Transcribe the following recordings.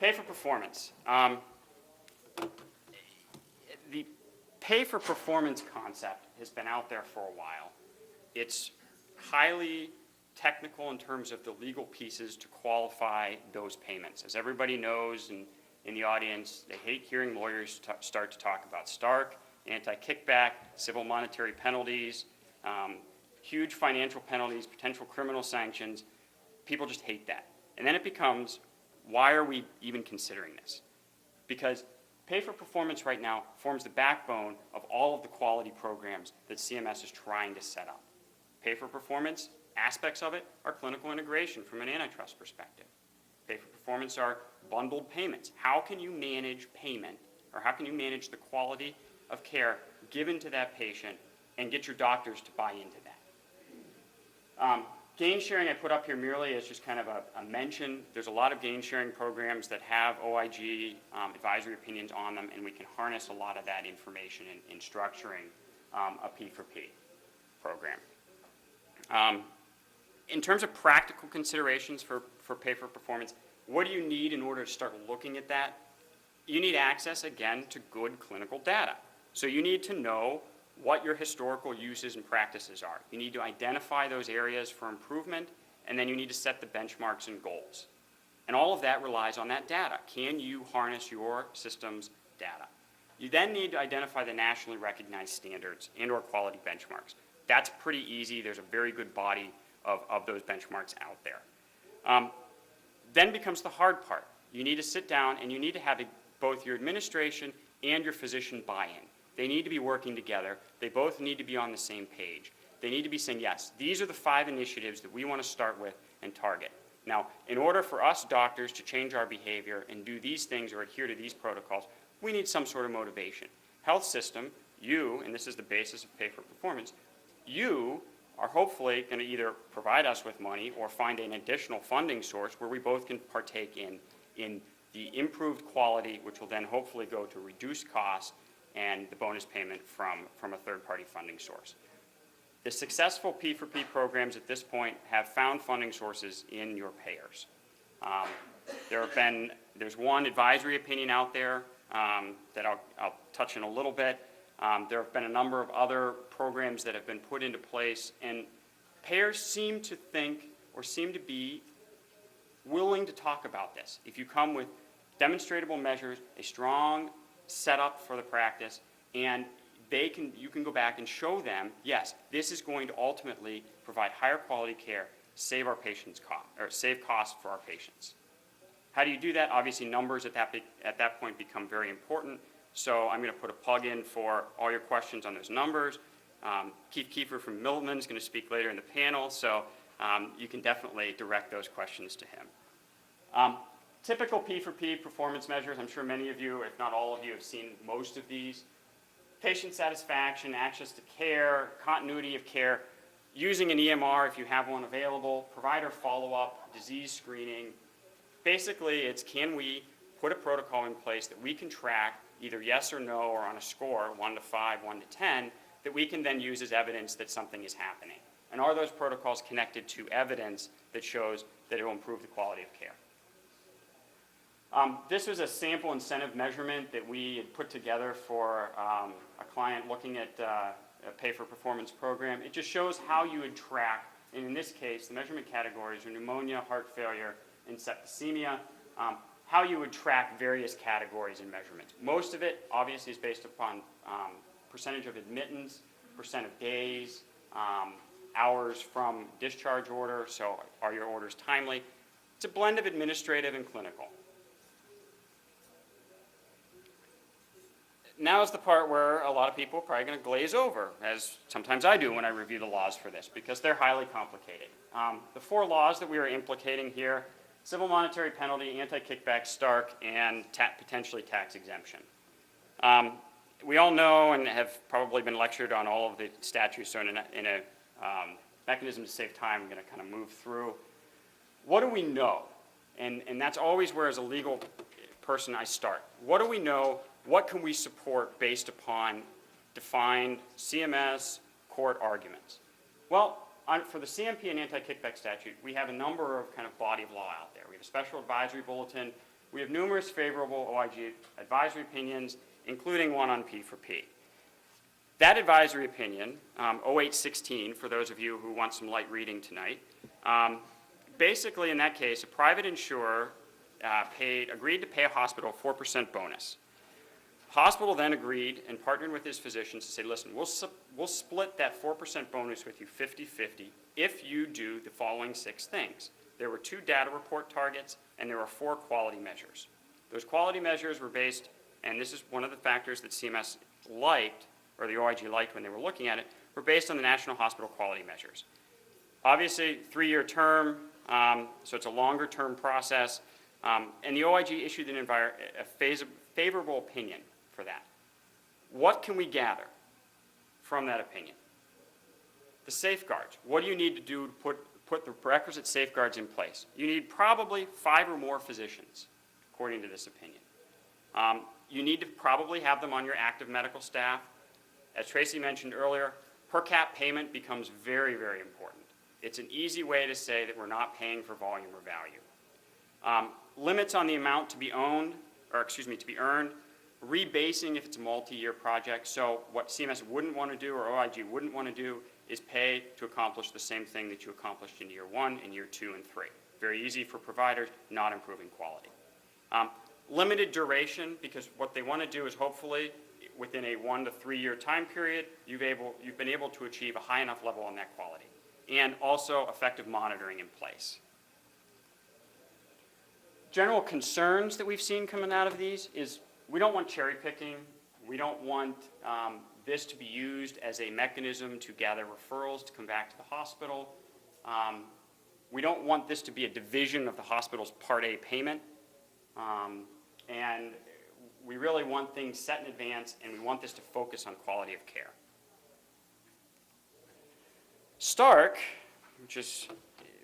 Pay for performance. The pay for performance concept has been out there for a while. It's highly technical in terms of the legal pieces to qualify those payments. As everybody knows in the audience, they hate hearing lawyers start to talk about Stark, anti-kickback, civil monetary penalties, huge financial penalties, potential criminal sanctions. People just hate that. And then it becomes, why are we even considering this? Because pay for performance right now forms the backbone of all of the quality programs that CMS is trying to set up. Pay for performance, aspects of it are clinical integration from an antitrust perspective. Pay for performance are bundled payments. How can you manage payment, or how can you manage the quality of care given to that patient and get your doctors to buy into that? Gain sharing I put up here merely as just kind of a mention. There's a lot of gain sharing programs that have OIG advisory opinions on them, and we can harness a lot of that information in structuring a P4P program. In terms of practical considerations for pay for performance, what do you need in order to start looking at that? You need access, again, to good clinical data. So you need to know what your historical uses and practices are. You need to identify those areas for improvement, and then you need to set the benchmarks and goals. And all of that relies on that data. Can you harness your system's data? You then need to identify the nationally recognized standards and or quality benchmarks. That's pretty easy. There's a very good body of those benchmarks out there. Then becomes the hard part. You need to sit down and you need to have both your administration and your physician buy-in. They need to be working together. They both need to be on the same page. They need to be saying, yes, these are the 5 initiatives that we want to start with and target. Now, in order for us doctors to change our behavior and do these things or adhere to these protocols, we need some sort of motivation. Health system, you, and this is the basis of pay for performance, you are hopefully going to either provide us with money or find an additional funding source where we both can partake in the improved quality, which will then hopefully go to reduced costs and the bonus payment from a third-party funding source. The successful P4P programs at this point have found funding sources in your payers. There's one advisory opinion out there that I'll touch in a little bit. There have been a number of other programs that have been put into place, and payers seem to think or seem to be willing to talk about this. If you come with demonstrable measures, a strong setup for the practice, and you can go back and show them, yes, this is going to ultimately provide higher quality care, save our patients cost, or save costs for our patients. How do you do that? Obviously, numbers at that point become very important. So I'm going to put a plug in for all your questions on those numbers. Keith Kiefer from Miltman is going to speak later in the panel, so you can definitely direct those questions to him. Typical P4P performance measures, I'm sure many of you, if not all of you, have seen most of these. Patient satisfaction, access to care, continuity of care, using an EMR if you have one available, provider follow-up, disease screening. Basically, it's can we put a protocol in place that we can track either yes or no or on a score, 1 to 5, 1 to 10, that we can then use as evidence that something is happening. And are those protocols connected to evidence that shows that it will improve the quality of care? This was a sample incentive measurement that we had put together for a client looking at a pay-for-performance program. It just shows how you would track, and in this case, the measurement categories are pneumonia, heart failure, and septicemia, how you would track various categories and measurements. Most of it, obviously, is based upon percentage of admittance, percent of days, hours from discharge order, so are your orders timely? It's a blend of administrative and clinical. Now is the part where a lot of people are probably going to glaze over, as sometimes I do when I review the laws for this, because they're highly complicated. The 4 laws that we are implicating here: civil monetary penalty, anti-kickback, Stark, and potentially tax exemption. We all know and have probably been lectured on all of the statutes, so in a mechanism to save time, I'm going to kind of move through. What do we know? And that's always where, as a legal person, I start. What do we know? What can we support based upon defined CMS court arguments? Well, for the CMP and anti-kickback statute, we have a number of kind of body of law out there. We have a special advisory bulletin We have numerous favorable OIG advisory opinions, including one on P for P. That advisory opinion, 0816, for those of you who want some light reading tonight, basically in that case, a private insurer agreed to pay a hospital a 4% bonus. Hospital then agreed and partnered with his physicians to say, listen, we'll split that 4% bonus with you 50-50 if you do the following 6 things. There were 2 data report targets, and there were 4 quality measures. Those quality measures were based, and this is one of the factors that CMS liked, or the OIG liked when they were looking at it, were based on the National Hospital Quality Measures. Obviously, 3-year term, so it's a longer term process, and the OIG issued a favorable opinion for that. What can we gather from that opinion? The safeguards. What do you need to do to put the requisite safeguards in place? You need probably 5 or more physicians, according to this opinion. You need to probably have them on your active medical staff. As Tracy mentioned earlier, per cap payment becomes very, very important. It's an easy way to say that we're not paying for volume or value. Limits on the amount to be earned, rebasing if it's a multi-year project. So what CMS wouldn't want to do or OIG wouldn't want to do is pay to accomplish the same thing that you accomplished in year 1 and year 2 and 3. Very easy for providers, not improving quality. Limited duration, because what they want to do is hopefully within a 1 to 3 year time period, you've been able to achieve a high enough level on that quality. And also effective monitoring in place. General concerns that we've seen coming out of these is we don't want cherry picking. We don't want this to be used as a mechanism to gather referrals to come back to the hospital. We don't want this to be a division of the hospital's Part A payment. And we really want things set in advance, and we want this to focus on quality of care. Stark, which is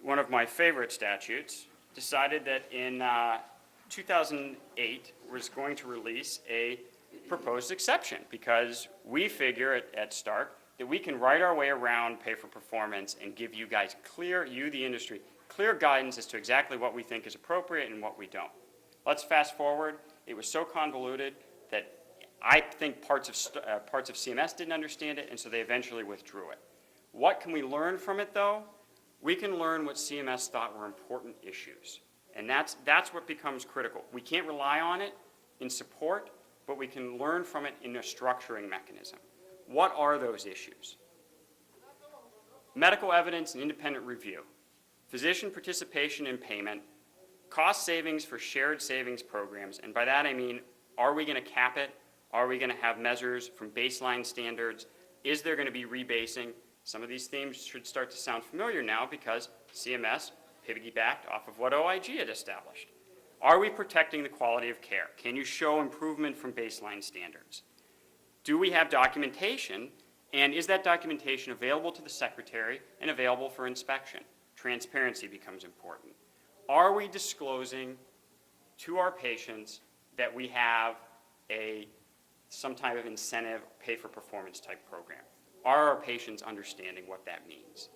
one of my favorite statutes, decided that in 2008 was going to release a proposed exception because we figure at Stark that we can write our way around pay for performance and give you guys the industry, clear guidance as to exactly what we think is appropriate and what we don't. Let's fast forward. It was so convoluted that I think parts of CMS didn't understand it, and so they eventually withdrew it. What can we learn from it, though? We can learn what CMS thought were important issues. And that's what becomes critical. We can't rely on it in support, but we can learn from it in a structuring mechanism. What are those issues? Medical evidence and independent review, physician participation in payment, cost savings for shared savings programs, and by that I mean, are we going to cap it? Are we going to have measures from baseline standards? Is there going to be rebasing? Some of these themes should start to sound familiar now because CMS piggybacked off of what OIG had established. Are we protecting the quality of care? Can you show improvement from baseline standards? Do we have documentation, and is that documentation available to the secretary and available for inspection? Transparency becomes important. Are we disclosing to our patients that we have some type of incentive pay-for-performance type program? Are our patients understanding what that means?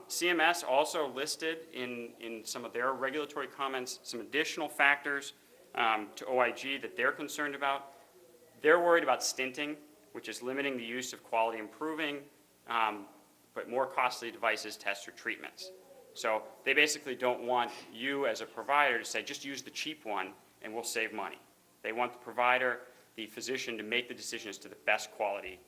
CMS also listed in some of their regulatory comments some additional factors to OIG that they're concerned about. They're worried about stinting, which is limiting the use of quality improving, but more costly devices, tests, or treatments. So they basically don't want you as a provider to say, just use the cheap one and we'll save money. They want the provider, the physician, to make the decision as to the best quality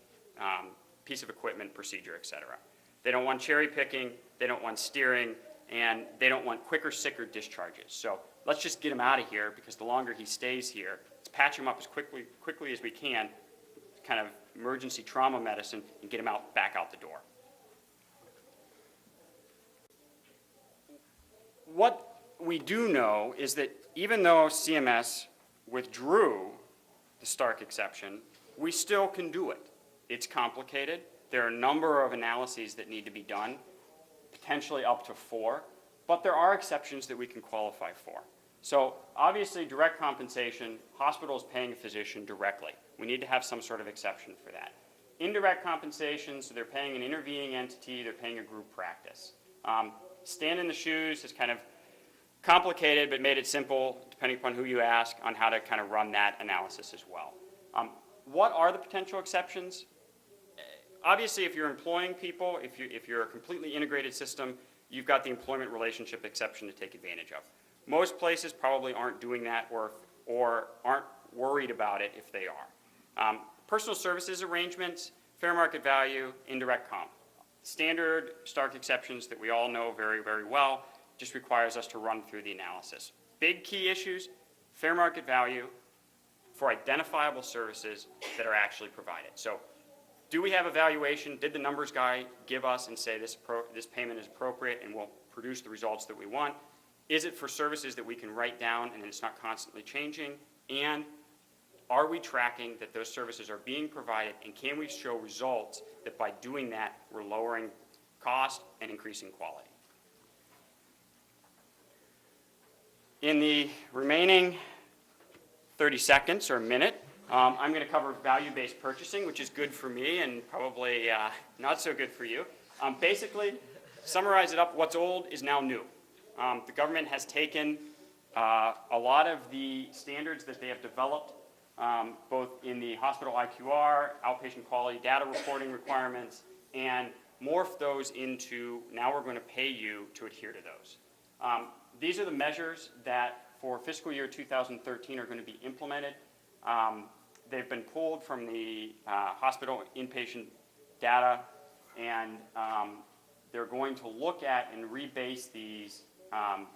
piece of equipment, procedure, et cetera. They don't want cherry picking, they don't want steering, and they don't want quicker, sicker discharges. So let's just get him out of here because the longer he stays here, let's patch him up as quickly as we can, kind of emergency trauma medicine, and get him back out the door. What we do know is that even though CMS withdrew the Stark exception, we still can do it. It's complicated. There are a number of analyses that need to be done, potentially up to 4, but there are exceptions that we can qualify for. So obviously direct compensation, hospitals paying a physician directly. We need to have some sort of exception for that. Indirect compensation, so they're paying an intervening entity, they're paying a group practice. Stand in the shoes has kind of complicated, but made it simple, depending upon who you ask, on how to kind of run that analysis as well. What are the potential exceptions? Obviously, if you're employing people, if you're a completely integrated system, you've got the employment relationship exception to take advantage of. Most places probably aren't doing that or aren't worried about it if they are. Personal services arrangements, fair market value, indirect comp. Standard stark exceptions that we all know very, very well, just requires us to run through the analysis. Big key issues, fair market value for identifiable services that are actually provided. So do we have a valuation? Did the numbers guy give us and say this payment is appropriate and will produce the results that we want? Is it for services that we can write down and it's not constantly changing? And are we tracking that those services are being provided, and can we show results that by doing that we're lowering cost and increasing quality? In the remaining 30 seconds or a minute, I'm going to cover value-based purchasing, which is good for me and probably not so good for you. Basically, summarize it up, what's old is now new. The government has taken a lot of the standards that they have developed, both in the hospital IQR, outpatient quality data reporting requirements, and morphed those into, now we're going to pay you to adhere to those. These are the measures that for fiscal year 2013 are going to be implemented. They've been pulled from the hospital inpatient data, and they're going to look at and rebase these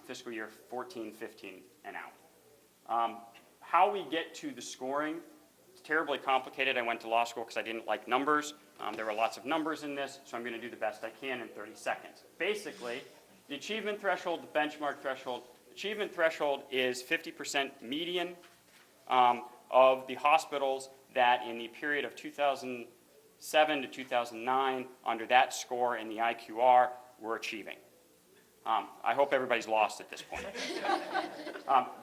fiscal year 14, 15, and out. How we get to the scoring, it's terribly complicated. I went to law school because I didn't like numbers. There were lots of numbers in this, so I'm going to do the best I can in 30 seconds. Basically, the achievement threshold, the benchmark threshold, achievement threshold is 50% median of the hospitals that in the period of 2007 to 2009, under that score in the IQR, were achieving. I hope everybody's lost at this point.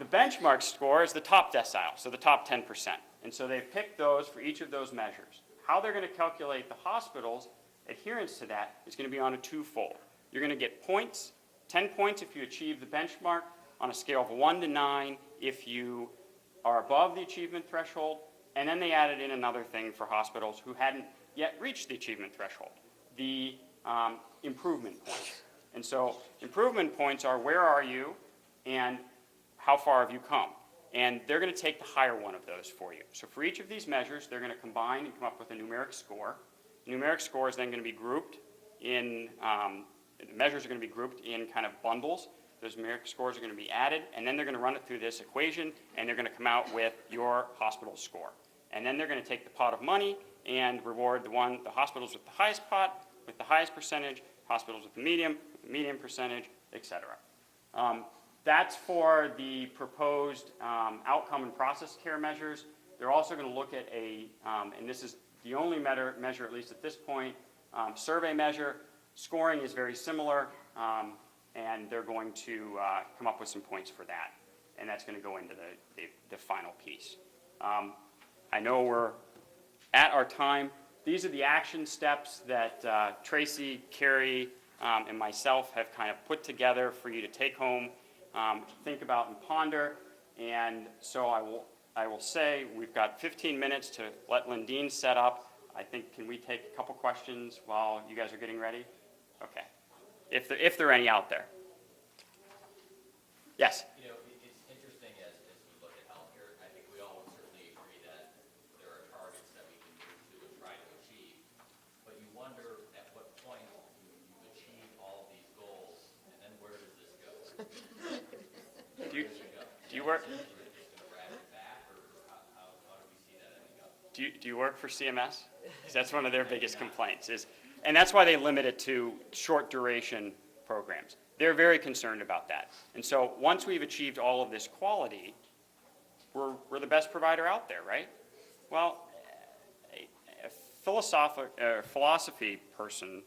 The benchmark score is the top decile, so the top 10%. And so they've picked those for each of those measures. How they're going to calculate the hospital's adherence to that is going to be on a twofold. You're going to get points, 10 points if you achieve the benchmark, on a scale of 1 to 9 if you are above the achievement threshold, and then they added in another thing for hospitals who hadn't yet reached the achievement threshold, the improvement points. And so improvement points are where are you and how far have you come? And they're going to take the higher one of those for you. So for each of these measures, they're going to combine and come up with a numeric score. The numeric score is then going to be grouped in, the measures are going to be grouped in kind of bundles. Those numeric scores are going to be added, and then they're going to run it through this equation, and they're going to come out with your hospital score. And then they're going to take the pot of money and reward the hospitals with the highest pot, with the highest percentage, hospitals with the medium percentage, et cetera. That's for the proposed outcome and process care measures. They're also going to look at and this is the only measure, at least at this point, survey measure. Scoring is very similar, and they're going to come up with some points for that. And that's going to go into the final piece. I know we're at our time. These are the action steps that Tracy, Carrie, and myself have kind of put together for you to take home, think about and ponder. And so I will say we've got 15 minutes to let Lindeen set up. I think, can we take a couple questions while you guys are getting ready? Okay. If there are any out there. Yes? You know, it's interesting as we look at healthcare. I think we all would certainly agree that there are targets that we can move to and try to achieve. But you wonder at what point you achieve all of these goals, and then where does this go? Do you work? Is it just going to wrap it back, or how do we see that ending up? Do you work for CMS? Because that's one of their biggest complaints. And that's why they limit it to short duration programs. They're very concerned about that. And so once we've achieved all of this quality, we're the best provider out there, right? Well, a philosophy person